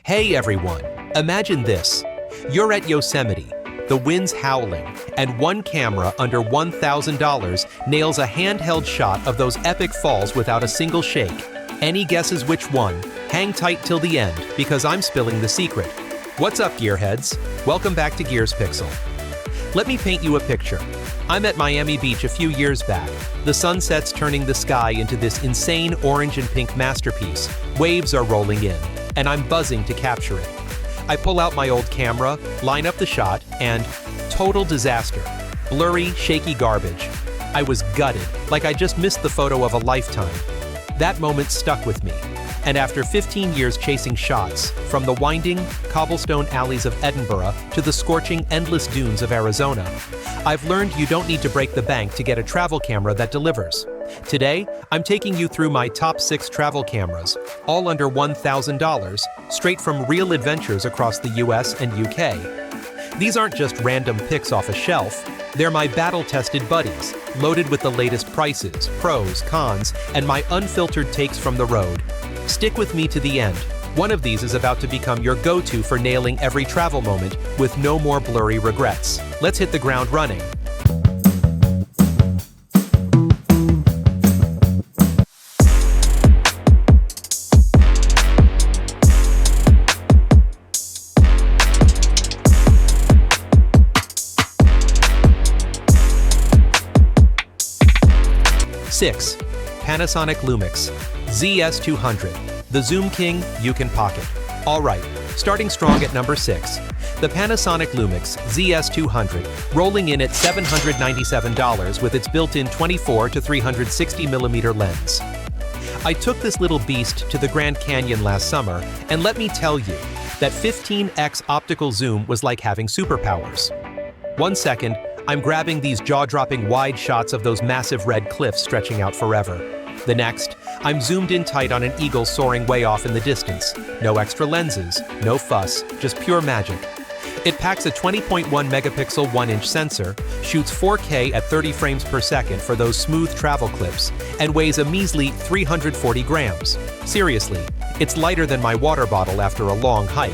Hey everyone, imagine this. You're at Yosemite, the wind's howling, and one camera under $1,000 nails a handheld shot of those epic falls without a single shake. Any guesses which one? Hang tight till the end, because I'm spilling the secret. What's up, gearheads? Welcome back to Gears Pixel. Let me paint you a picture. I'm at Miami Beach a few years back. The sunset's turning the sky into this insane orange and pink masterpiece. Waves are rolling in, and I'm buzzing to capture it. I pull out my old camera, line up the shot, and total disaster. Blurry, shaky garbage. I was gutted, like I just missed the photo of a lifetime. That moment stuck with me. And after 15 years chasing shots, from the winding, cobblestone alleys of Edinburgh to the scorching, endless dunes of Arizona, I've learned you don't need to break the bank to get a travel camera that delivers. Today, I'm taking you through my top 6 travel cameras, all under $1,000, straight from real adventures across the US and UK. These aren't just random pics off a shelf, they're my battle-tested buddies, loaded with the latest prices, pros, cons, and my unfiltered takes from the road. Stick with me to the end. One of these is about to become your go-to for nailing every travel moment with no more blurry regrets. Let's hit the ground running. Six, Panasonic Lumix ZS200, the Zoom King you can pocket. All right, starting strong at number 6, the Panasonic Lumix ZS200, rolling in at $797 with its built-in 24 to 360mm lens. I took this little beast to the Grand Canyon last summer, and let me tell you that 15x optical zoom was like having superpowers. 1 second, I'm grabbing these jaw-dropping wide shots of those massive red cliffs stretching out forever. The next, I'm zoomed in tight on an eagle soaring way off in the distance. No extra lenses, no fuss, just pure magic. It packs a 20.1 megapixel 1-inch sensor, shoots 4K at 30 frames per second for those smooth travel clips, and weighs a measly 340 grams. Seriously, it's lighter than my water bottle after a long hike.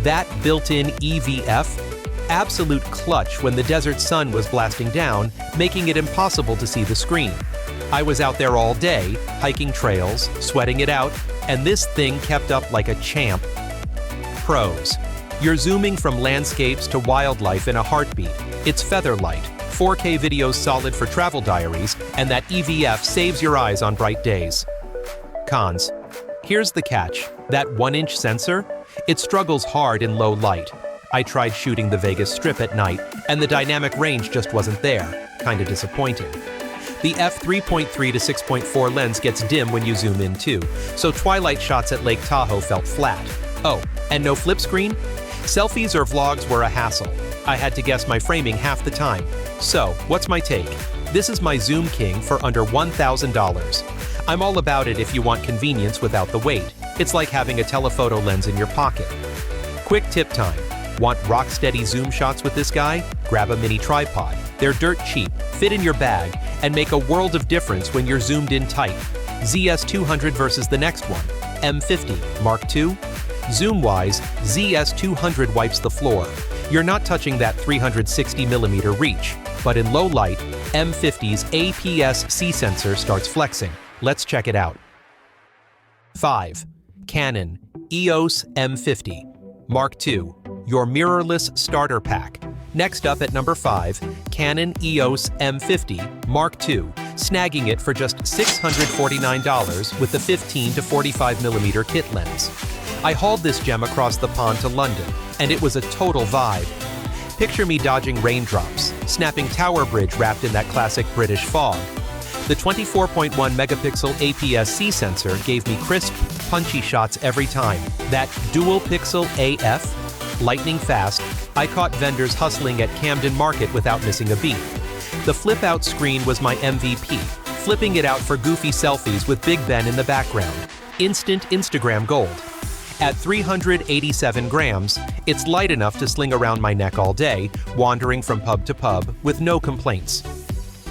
That built-in EVF? Absolute clutch when the desert sun was blasting down, making it impossible to see the screen. I was out there all day, hiking trails, sweating it out, and this thing kept up like a champ. Pros. You're zooming from landscapes to wildlife in a heartbeat. It's feather light, 4K videos solid for travel diaries, and that EVF saves your eyes on bright days. Cons. Here's the catch. That 1-inch sensor? It struggles hard in low light. I tried shooting the Vegas Strip at night, and the dynamic range just wasn't there. Kinda disappointing. The f3.3 to 6.4 lens gets dim when you zoom in too, so twilight shots at Lake Tahoe felt flat. Oh, and no flip screen? Selfies or vlogs were a hassle. I had to guess my framing half the time. So, what's my take? This is my Zoom King for under $1,000. I'm all about it if you want convenience without the weight. It's like having a telephoto lens in your pocket. Quick tip time. Want rock-steady zoom shots with this guy? Grab a mini tripod. They're dirt cheap, fit in your bag, and make a world of difference when you're zoomed in tight. ZS200 versus the next one, M50 Mark II. Zoom-wise, ZS200 wipes the floor. You're not touching that 360mm reach, but in low light, M50's APS-C sensor starts flexing. Let's check it out. 5. Canon EOS M50 Mark II, your mirrorless starter pack. Next up at number 5, Canon EOS M50 Mark II, snagging it for just $649 with the 15 to 45mm kit lens. I hauled this gem across the pond to London, and it was a total vibe. Picture me dodging raindrops, snapping Tower Bridge wrapped in that classic British fog. The 24.1 megapixel APS-C sensor gave me crisp, punchy shots every time. That dual pixel AF, lightning fast, I caught vendors hustling at Camden Market without missing a beat. The flip-out screen was my MVP, flipping it out for goofy selfies with Big Ben in the background. Instant Instagram gold. At 387 grams, it's light enough to sling around my neck all day, wandering from pub to pub with no complaints.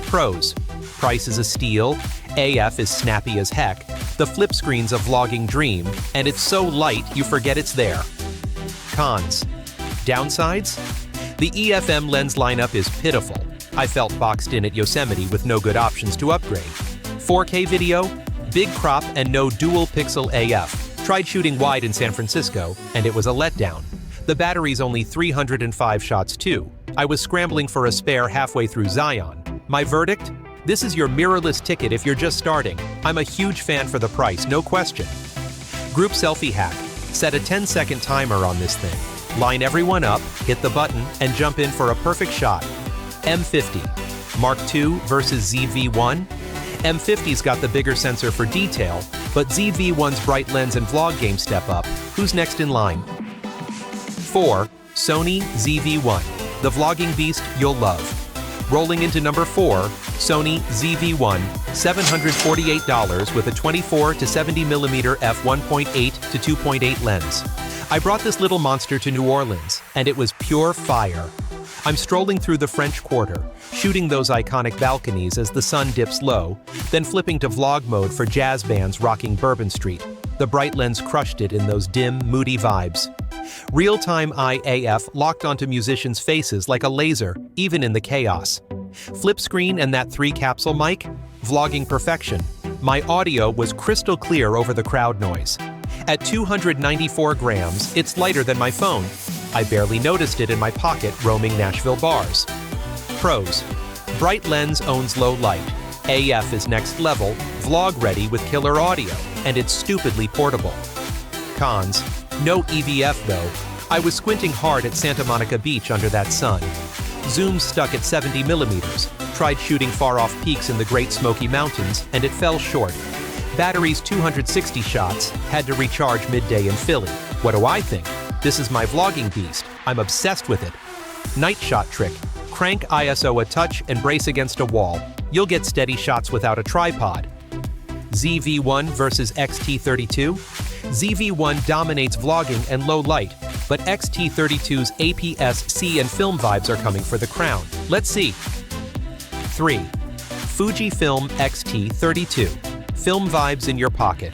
Pros. Price is a steal, AF is snappy as heck, the flip screen's a vlogging dream, and it's so light you forget it's there. Cons. Downsides? The EFM lens lineup is pitiful. I felt boxed in at Yosemite with no good options to upgrade. 4K video? Big crop and no dual pixel AF. Tried shooting wide in San Francisco, and it was a letdown. The battery's only 305 shots too. I was scrambling for a spare halfway through Zion. My verdict? This is your mirrorless ticket if you're just starting. I'm a huge fan for the price, no question. Group selfie hack. Set a 10-second timer on this thing. Line everyone up, hit the button, and jump in for a perfect shot. M50. Mark II versus ZV-1? M50's got the bigger sensor for detail, but ZV-1's bright lens and vlog game step up. Who's next in line? 4. Sony ZV-1. The vlogging beast you'll love. Rolling into number 4, Sony ZV-1, $748 with a 24 to 70mm f1.8 to 2.8 lens. I brought this little monster to New Orleans, and it was pure fire. I'm strolling through the French Quarter, shooting those iconic balconies as the sun dips low, then flipping to vlog mode for jazz bands rocking Bourbon Street. The bright lens crushed it in those dim, moody vibes. Real-time IAF locked onto musicians' faces like a laser, even in the chaos. Flip screen and that 3-capsule mic? Vlogging perfection. My audio was crystal clear over the crowd noise. At 294 grams, it's lighter than my phone. I barely noticed it in my pocket roaming Nashville bars. Pros. Bright lens owns low light. AF is next level, vlog ready with killer audio, and it's stupidly portable. Cons. No EVF though. I was squinting hard at Santa Monica Beach under that sun. Zoom stuck at 70mm. Tried shooting far-off peaks in the Great Smoky Mountains, and it fell short. Battery's 260 shots, had to recharge midday in Philly. What do I think? This is my vlogging beast. I'm obsessed with it. Night shot trick. Crank ISO a touch and brace against a wall. You'll get steady shots without a tripod. ZV-1 versus XT32? ZV-1 dominates vlogging and low light, but XT32's APS-C and film vibes are coming for the crown. Let's see. 3. Fujifilm X-T32. Film vibes in your pocket.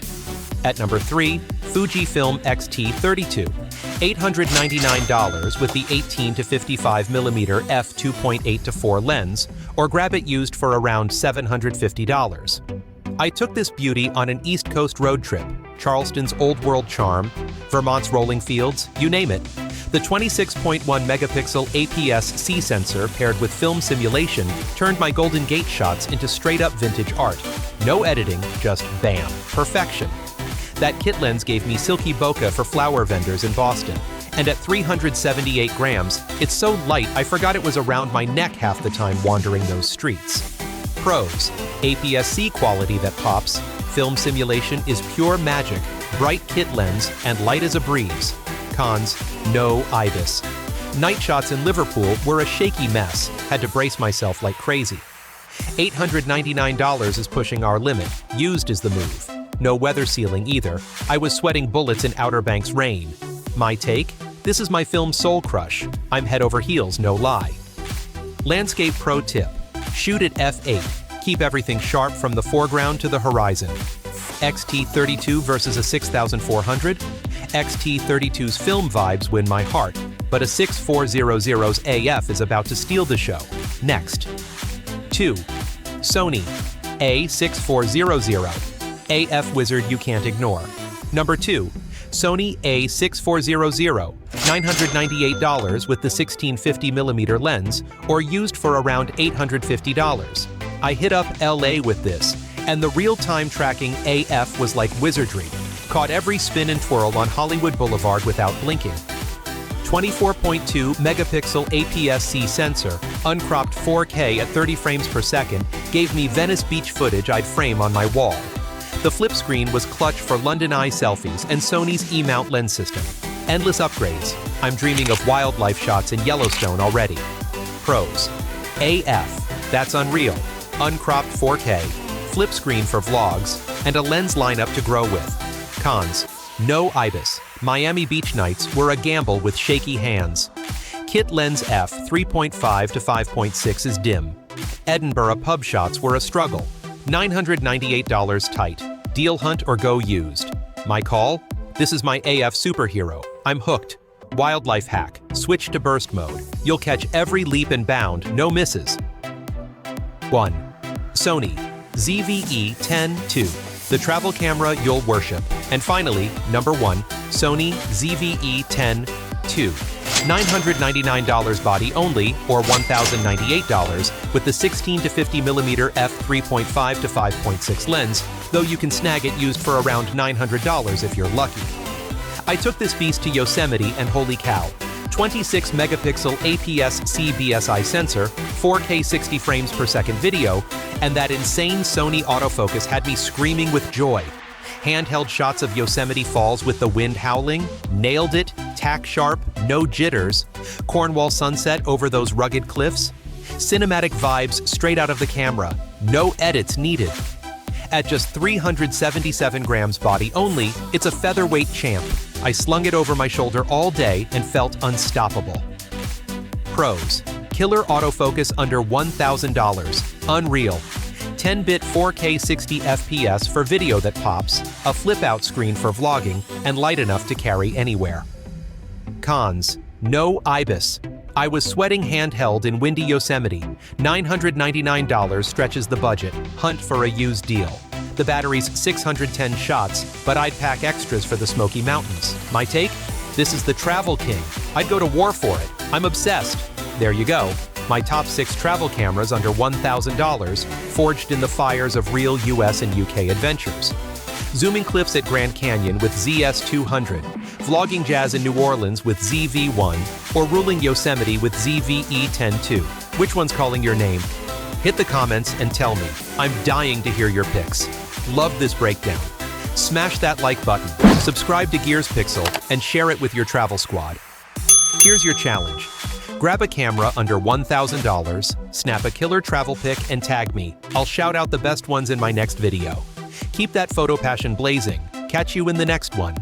At number 3, Fujifilm X-T32. $899 with the 18 to 55mm f2.8 to 4 lens, or grab it used for around $750. I took this beauty on an East Coast road trip, Charleston's Old World charm, Vermont's rolling fields, you name it. The 26.1 megapixel APS-C sensor paired with film simulation turned my Golden Gate shots into straight-up vintage art. No editing, just bam, perfection. That kit lens gave me silky bokeh for flower vendors in Boston. And at 378 grams, it's so light I forgot it was around my neck half the time wandering those streets. Pros. APS-C quality that pops. Film simulation is pure magic. Bright kit lens and light as a breeze. Cons. No IBIS. Night shots in Liverpool were a shaky mess. Had to brace myself like crazy. $899 is pushing our limit. Used is the move. No weather sealing either. I was sweating bullets in Outer Banks rain. My take? This is my film soul crush. I'm head over heels, no lie. Landscape pro tip. Shoot at f8. Keep everything sharp from the foreground to the horizon. XT32 versus a 6400? XT32's film vibes win my heart, but a 6400's AF is about to steal the show. Next. 2. Sony A6400. AF wizard you can't ignore. Number 2. Sony A6400, $998 with the 1650mm lens, or used for around $850. I hit up LA with this, and the real-time tracking AF was like wizardry. Caught every spin and twirl on Hollywood Boulevard without blinking. 24.2 megapixel APS-C sensor, uncropped 4K at 30 frames per second, gave me Venice Beach footage I'd frame on my wall. The flip screen was clutch for London Eye selfies and Sony's E-mount lens system. Endless upgrades. I'm dreaming of wildlife shots in Yellowstone already. Pros. AF. That's unreal. Uncropped 4K, flip screen for vlogs, and a lens lineup to grow with. Cons. No IBIS. Miami Beach nights were a gamble with shaky hands. Kit lens f 3.5 to 5.6 is dim. Edinburgh pub shots were a struggle. $998 tight. Deal hunt or go used. My call? This is my AF superhero. I'm hooked. Wildlife hack. Switch to burst mode. You'll catch every leap and bound, no misses. 1. Sony ZVE-10-2. The travel camera you'll worship. And finally, number 1, Sony ZVE-10-2. $999 body only, or $1,098 with the 16 to 50mm f3.5 to 5.6 lens, though you can snag it used for around $900 if you're lucky. I took this beast to Yosemite and holy cow, 26 megapixel APS-C BSI sensor, 4K 60 frames per second video, and that insane Sony autofocus had me screaming with joy. Handheld shots of Yosemite Falls with the wind howling, nailed it, tack sharp, no jitters, Cornwall sunset over those rugged cliffs, cinematic vibes straight out of the camera, no edits needed. At just 377 grams body only, it's a featherweight champ. I slung it over my shoulder all day and felt unstoppable. Pros: killer autofocus under $1,000, unreal. 10-bit 4K 60 FPS for video that pops, a flip-out screen for vlogging, and light enough to carry anywhere. Cons: no IBIS. I was sweating handheld in windy Yosemite. $999 stretches the budget. Hunt for a used deal. The battery's 610 shots, but I'd pack extras for the Smoky Mountains. My take? This is the travel king. I'd go to war for it. I'm obsessed. There you go. My top 6 travel cameras under $1,000, forged in the fires of real US and UK adventures. Zooming cliffs at Grand Canyon with ZS200, vlogging jazz in New Orleans with ZV1, or ruling Yosemite with ZVE-10-2. Which one's calling your name? Hit the comments and tell me. I'm dying to hear your picks. Love this breakdown. Smash that like button, subscribe to Gears Pixel, and share it with your travel squad. Here's your challenge. Grab a camera under $1,000, snap a killer travel pic, and tag me. I'll shout out the best ones in my next video. Keep that photo passion blazing. Catch you in the next one.